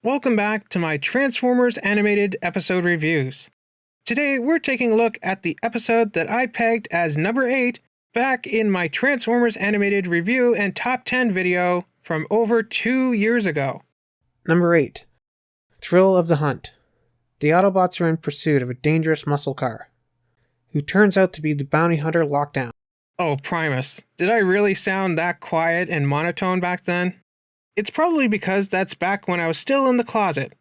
Welcome back to my Transformers animated episode reviews. Today we're taking a look at the episode that I pegged as number 8 back in my Transformers animated review and top 10 video from over 2 years ago. Number 8. Thrill of the Hunt. The Autobots are in pursuit of a dangerous muscle car, who turns out to be the bounty hunter Lockdown. Oh, Primus, did I really sound that quiet and monotone back then? It's probably because that's back when I was still in the closet.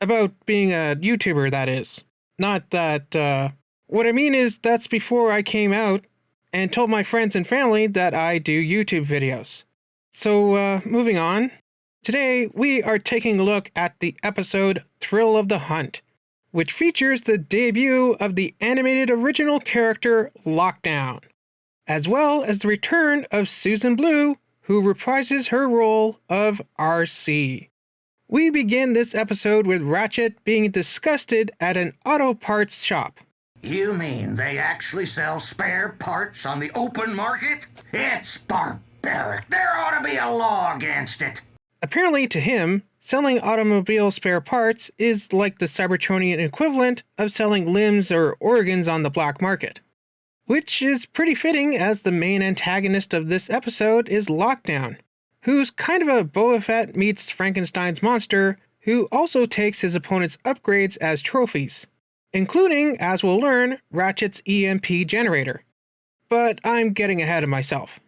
About being a YouTuber, that is. Not that, What I mean is that's before I came out and told my friends and family that I do YouTube videos. So, moving on. Today, we are taking a look at the episode Thrill of the Hunt, which features the debut of the animated original character Lockdown, as well as the return of Susan Blue, who reprises her role of Arcee. We begin this episode with Ratchet being disgusted at an auto parts shop. You mean they actually sell spare parts on the open market? It's barbaric. There ought to be a law against it. Apparently to him, selling automobile spare parts is like the Cybertronian equivalent of selling limbs or organs on the black market. Which is pretty fitting, as the main antagonist of this episode is Lockdown, who's kind of a Boba Fett meets Frankenstein's monster, who also takes his opponent's upgrades as trophies, including, as we'll learn, Ratchet's EMP generator. But I'm getting ahead of myself.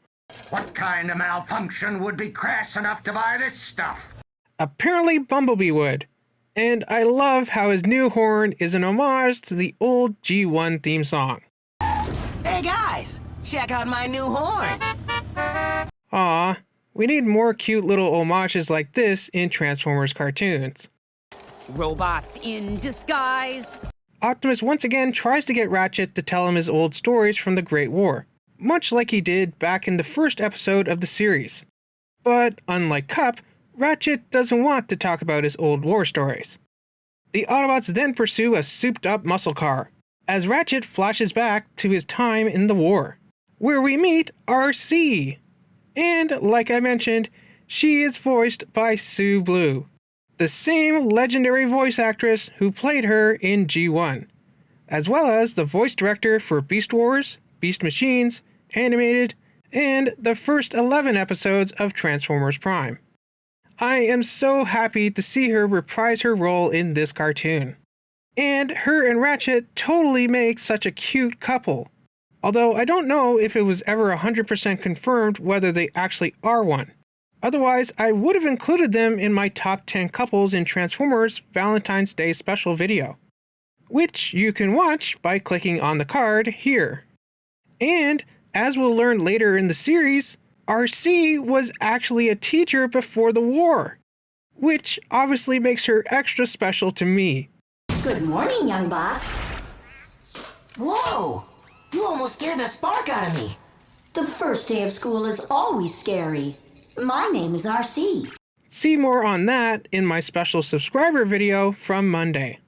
What kind of malfunction would be crass enough to buy this stuff? Apparently Bumblebee would, and I love how his new horn is an homage to the old G1 theme song. Hey guys, check out my new horn! Aw, we need more cute little homages like this in Transformers cartoons. Robots in disguise. Optimus once again tries to get Ratchet to tell him his old stories from the Great War, much like he did back in the first episode of the series. But unlike Cup, Ratchet doesn't want to talk about his old war stories. The Autobots then pursue a souped-up muscle car, as Ratchet flashes back to his time in the war, where we meet Arcee. And, like I mentioned, she is voiced by Sue Blue, the same legendary voice actress who played her in G1, as well as the voice director for Beast Wars, Beast Machines, Animated, and the first 11 episodes of Transformers Prime. I am so happy to see her reprise her role in this cartoon. And her and Ratchet totally make such a cute couple, although I don't know if it was ever 100% confirmed whether they actually are one. Otherwise, I would have included them in my top 10 couples in Transformers Valentine's Day special video, which you can watch by clicking on the card here. And, as we'll learn later in the series, Arcee was actually a teacher before the war, which obviously makes her extra special to me. Good morning, young bots. Whoa! You almost scared the spark out of me. The first day of school is always scary. My name is Arcee. See more on that in my special subscriber video from Monday.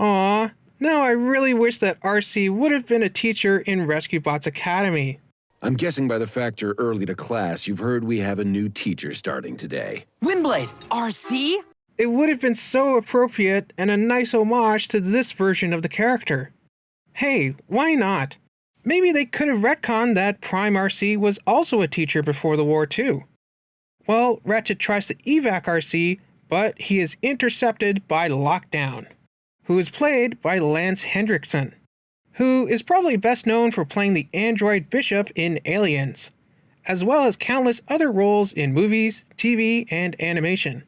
Aw, now I really wish that Arcee would have been a teacher in Rescue Bots Academy. I'm guessing by the fact you're early to class, you've heard we have a new teacher starting today. Windblade, Arcee? It would have been so appropriate and a nice homage to this version of the character. Hey, why not? Maybe they could have retconned that Prime Arcee was also a teacher before the war too. Well, Ratchet tries to evac Arcee, but he is intercepted by Lockdown, who is played by Lance Hendrickson, who is probably best known for playing the android Bishop in Aliens, as well as countless other roles in movies, TV, and animation.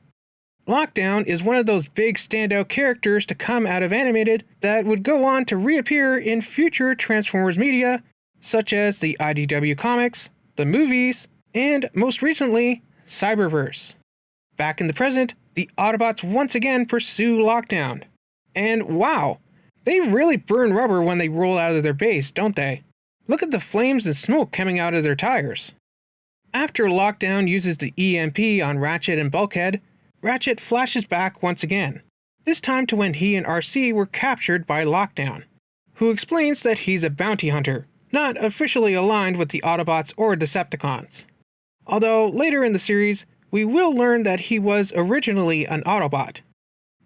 Lockdown is one of those big standout characters to come out of Animated that would go on to reappear in future Transformers media, such as the IDW comics, the movies, and most recently, Cyberverse. Back in the present, the Autobots once again pursue Lockdown. And wow, they really burn rubber when they roll out of their base, don't they? Look at the flames and smoke coming out of their tires. After Lockdown uses the EMP on Ratchet and Bulkhead, Ratchet flashes back once again, this time to when he and Arcee were captured by Lockdown, who explains that he's a bounty hunter, not officially aligned with the Autobots or Decepticons. Although later in the series, we will learn that he was originally an Autobot,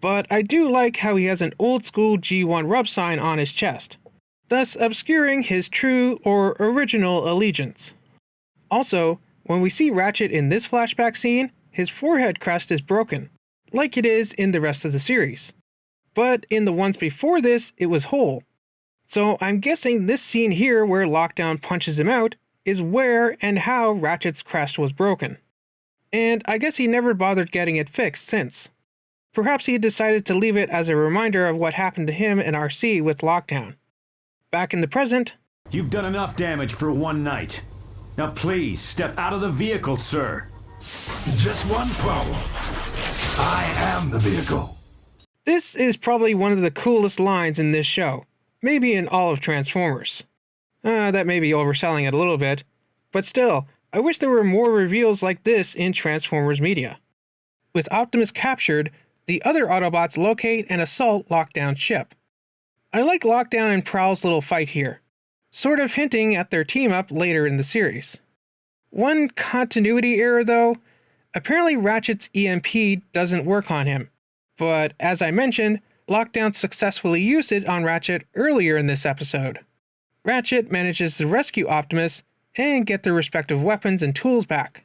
But I do like how he has an old school G1 rub sign on his chest, thus obscuring his true or original allegiance. Also, when we see Ratchet in this flashback scene, his forehead crest is broken, like it is in the rest of the series. But in the ones before this, it was whole. So I'm guessing this scene here where Lockdown punches him out is where and how Ratchet's crest was broken. And I guess he never bothered getting it fixed since. Perhaps he decided to leave it as a reminder of what happened to him and Arcee with Lockdown. Back in the present, You've done enough damage for one night. Now please, step out of the vehicle, sir. Just one problem. I am the vehicle. this is probably one of the coolest lines in this show, maybe in all of Transformers. That may be overselling it a little bit, but still, I wish there were more reveals like this in Transformers media. With Optimus captured, the other Autobots locate and assault Lockdown's ship. I like Lockdown and Prowl's little fight here, sort of hinting at their team-up later in the series. One continuity error though, apparently Ratchet's EMP doesn't work on him, but as I mentioned, Lockdown successfully used it on Ratchet earlier in this episode. Ratchet manages to rescue Optimus and get their respective weapons and tools back.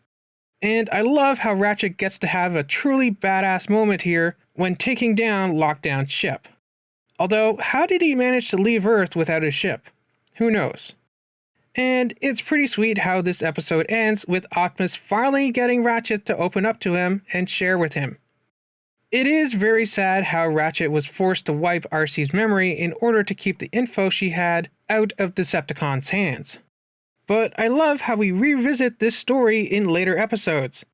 And I love how Ratchet gets to have a truly badass moment here when taking down Lockdown's ship. Although, how did he manage to leave Earth without his ship? Who knows? And it's pretty sweet how this episode ends with Optimus finally getting Ratchet to open up to him and share with him. It is very sad how Ratchet was forced to wipe Arcee's memory in order to keep the info she had out of Decepticon's hands. But I love how we revisit this story in later episodes,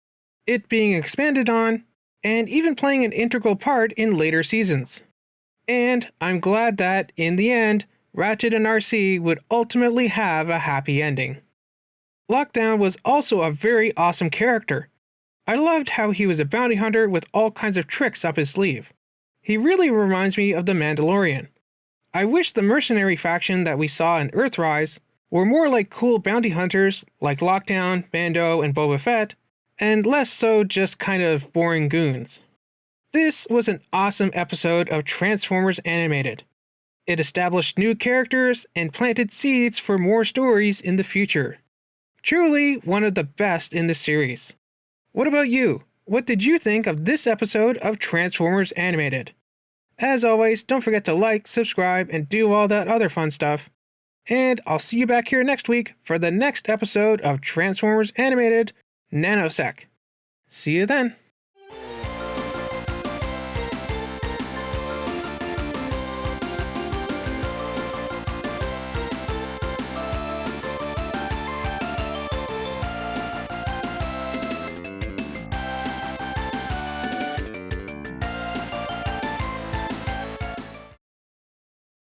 it being expanded on, and even playing an integral part in later seasons. And I'm glad that, in the end, Ratchet and Arcee would ultimately have a happy ending. Lockdown was also a very awesome character. I loved how he was a bounty hunter with all kinds of tricks up his sleeve. He really reminds me of the Mandalorian. I wish the mercenary faction that we saw in Earthrise were more like cool bounty hunters like Lockdown, Mando, and Boba Fett, and less so just kind of boring goons. This was an awesome episode of Transformers Animated. It established new characters and planted seeds for more stories in the future. Truly one of the best in the series. What about you? What did you think of this episode of Transformers Animated? As always, don't forget to like, subscribe, and do all that other fun stuff. And I'll see you back here next week for the next episode of Transformers Animated Nanosec. See you then.